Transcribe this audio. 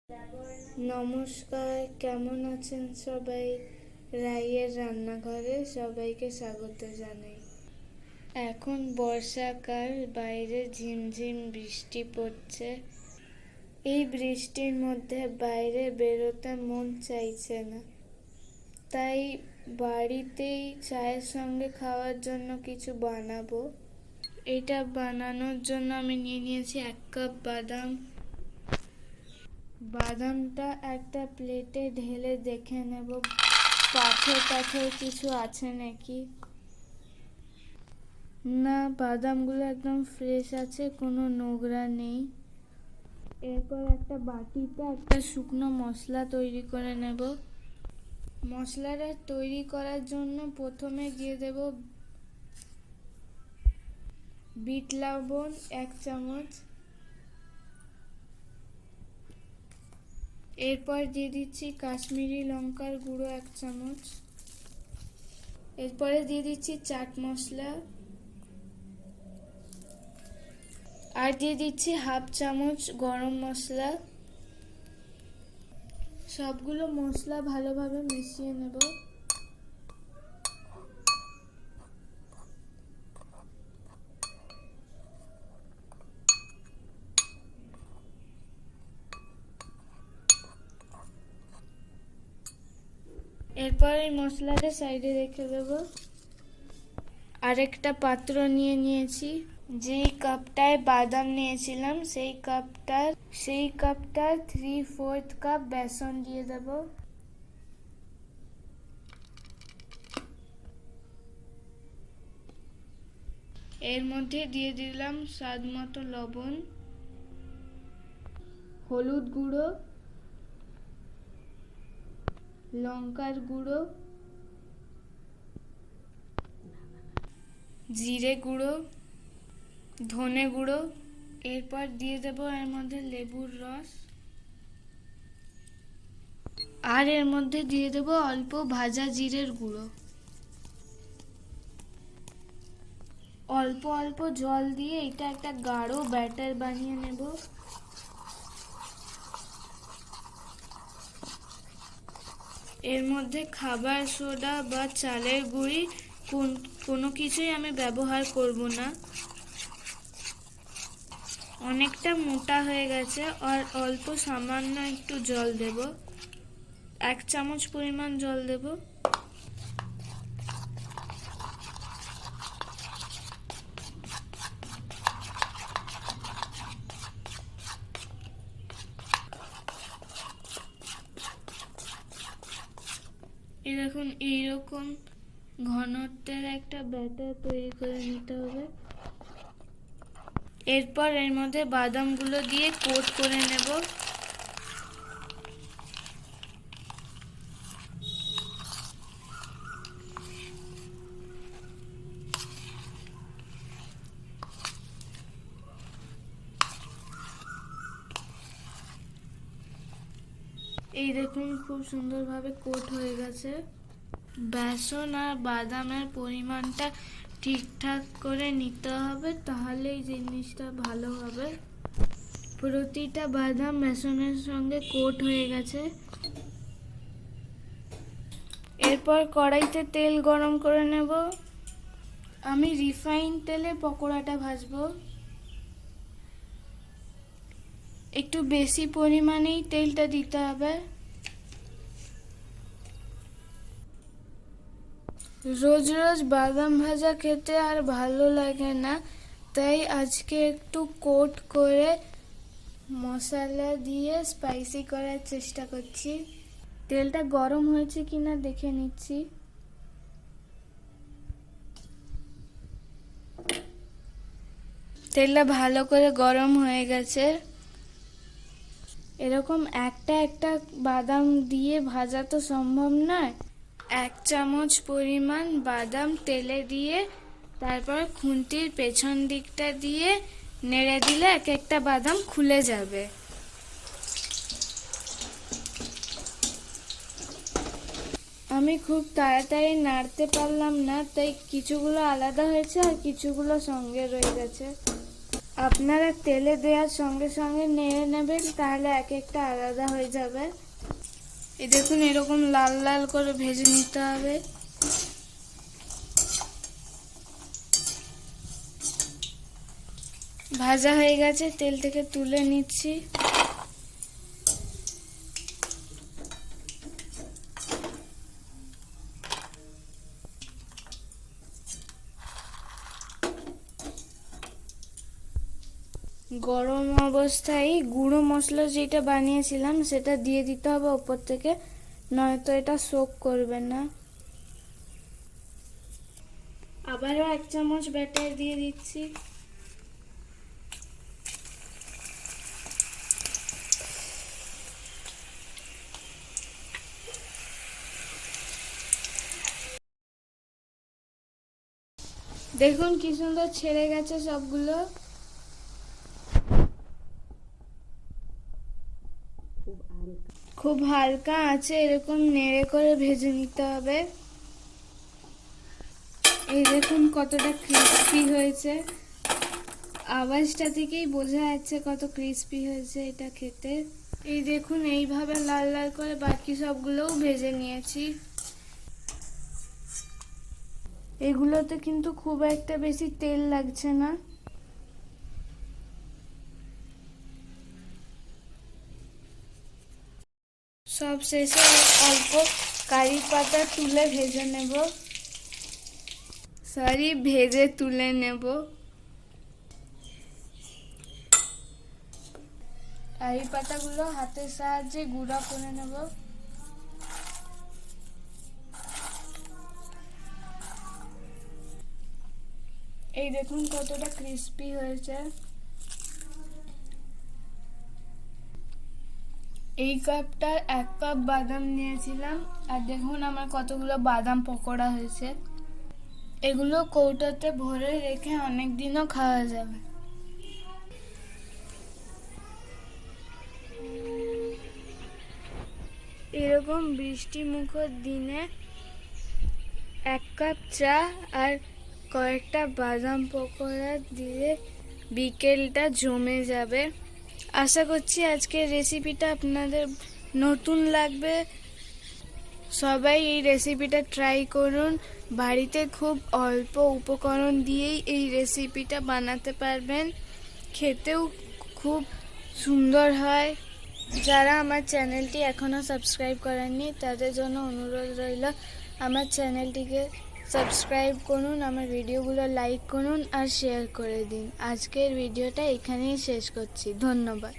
নমস্কার, কেমন আছেন সবাই? রাইয়ের রান্নাঘরে সবাইকে স্বাগত জানাই। এখন বর্ষাকাল, বাইরে ঝিমঝিম বৃষ্টি পড়ছে। এই বৃষ্টির মধ্যে বাইরে বেরোতে মন চাইছে না, তাই বাড়িতেই চায়ের সঙ্গে খাওয়ার জন্য কিছু বানাবো। এটা বানানোর জন্য আমি নিয়ে নিয়েছি 1 কাপ বাদাম। বাদামটা একটা প্লেটে ঢেলে দেখে নেব পাথর কিছু আছে নাকি। না, বাদামগুলো একদম ফ্রেশ আছে, কোনো নোংরা নেই। এরপর একটা বাটিতে একটা শুকনো মশলা তৈরি করে নেব। মশলাটা তৈরি করার জন্য প্রথমে দিয়ে দেব বিট লবণ 1 চামচ। এরপর দিয়ে দিচ্ছি কাশ্মীরি লঙ্কার গুঁড়ো 1 চামচ। এরপরে দিয়ে দিচ্ছি চাট মশলা, আর দিয়ে দিচ্ছি 1/2 চামচ গরম মশলা। সবগুলো মশলা ভালোভাবে মিশিয়ে নেব। এরপর এই মশলাটা সাইডে রেখে দেব। আরেকটা পাত্র নিয়ে নিয়েছি। যেই কাপটায় বাদাম নিয়েছিলাম সেই কাপটার 3/4 কাপ বেসন দিয়ে দেব। এর মধ্যে দিয়ে দিলাম স্বাদ মতো লবণ, হলুদ গুঁড়ো, লঙ্কার গুঁড়ো, জিরে গুঁড়ো, ধনে গুঁড়ো। এরপর দিয়ে দেব এর মধ্যে লেবুর রস, আর এর মধ্যে দিয়ে দেব অল্প ভাজা জিরের গুঁড়ো। অল্প অল্প জল দিয়ে এটা একটা গাঢ় ব্যাটার বানিয়ে নেব। এর মধ্যে খাবার সোডা বা চালের গুঁড়ি কোনো কিছুই আমি ব্যবহার করব না। অনেকটা মোটা হয়ে গেছে, আর অল্প সামান্য একটু জল দেব। 1 চামচ পরিমাণ জল দেব। এই দেখুন, এইরকম ঘনত্বের একটা ব্যাটার তৈরি করে নিতে হবে। এরপর এর মধ্যে বাদামগুলো দিয়ে কোট করে নেব। এই দেখুন, খুব সুন্দরভাবে কোট হয়ে গেছে। বেসন আর বাদামের পরিমাণটা ঠিকঠাক করে নিতে হবে, তাহলেই জিনিসটা ভালো হবে। প্রতিটা বাদাম বেসনের সঙ্গে কোট হয়ে গেছে। এরপর কড়াইতে তেল গরম করে নেব। আমি রিফাইন তেলে পকোড়াটা ভাজবো। একটু বেশি পরিমাণেই তেলটা দিতে হবে। রোজ রোজ বাদাম ভাজা খেতে আর ভালো লাগে না, তাই আজকে একটু কোট করে মশলা দিয়ে স্পাইসি করার চেষ্টা করছি। তেলটা গরম হয়েছে কিনা দেখে নিচ্ছি। তেলটা ভালো করে গরম হয়ে গেছে। এরকম একটা একটা বাদাম দিয়ে ভাজা তো সম্ভব নয়। 1 চামচ পরিমাণ বাদাম তেলে দিয়ে তারপর খুন্তির পেছন দিকটা দিয়ে নেড়ে দিলে এক একটা বাদাম খুলে যাবে। আমি খুব তাড়াতাড়ি নাড়তে পারলাম না, তাই কিছুগুলো আলাদা হয়েছে আর কিছুগুলো সঙ্গে রয়ে গেছে। আপনারা তেলে দেওয়ার সঙ্গে সঙ্গে নেড়ে নেবেন, তাহলে এক একটা আলাদা হয়ে যাবে। এই দেখুন এরকম লাল লাল করে ভেজে নিতে হবে। ভাজা হয়ে গেছে, তেল থেকে তুলে নিচ্ছি। গরম অবস্থায় গুঁড়ো মশলা যেটা বানিয়েছিলাম সেটা দিয়ে দিতে হবে ওপর থেকে, নয়তো এটা সোক করবে না। আবারও 1 চামচ ব্যাটার দিয়ে দিচ্ছি। দেখুন কি সুন্দর ছেড়ে গেছে সবগুলো। খুব হালকা আছে এরকম নেড়ে করে ভেজে নিতে হবে। এই দেখুন কতটা ক্রিস্পি হয়েছে, আওয়াজটা থেকেই বোঝা যাচ্ছে কত ক্রিস্পি হয়েছে এটা খেতে। এই দেখুন এইভাবে লাল লাল করে বাকি সবগুলোও ভেজে নিয়েছি। এগুলোতে কিন্তু খুব একটা বেশি তেল লাগছে না। সব শেষে অল্প কারি পাতা তুলে ভেজে নেব, ভেজে তুলে নেব। কারি পাতাগুলো হাতের সাহায্যে গুঁড়া করে নেব। এই দেখুন কতটা ক্রিস্পি হয়েছে। এই কাপটা 1 কাপ বাদাম নিয়েছিলাম, আর দেখুন আমার কতগুলো বাদাম পকোড়া হয়েছে। এগুলো কৌটোতে ভরে রেখে অনেক দিনও খাওয়া যাবে। এরকম বৃষ্টি মুখর দিনে 1 কাপ চা আর কয়েকটা বাদাম পকোড়া দিয়ে বিকেলটা জমে যাবে। আশা করছি আজকের রেসিপিটা আপনাদের নতুন লাগবে। সবাই এই রেসিপিটা ট্রাই করুন। বাড়িতে খুব অল্প উপকরণ দিয়েই এই রেসিপিটা বানাতে পারবেন, খেতেও খুব সুন্দর হয়। যারা আমার চ্যানেলটি এখনও সাবস্ক্রাইব করেননি তাদের জন্য অনুরোধ রইল, আমার চ্যানেলটিকে সাবস্ক্রাইব করুন, আমার ভিডিওগুলো লাইক করুন আর শেয়ার করে দিন। আজকের ভিডিওটা এখানেই শেষ করছি। ধন্যবাদ।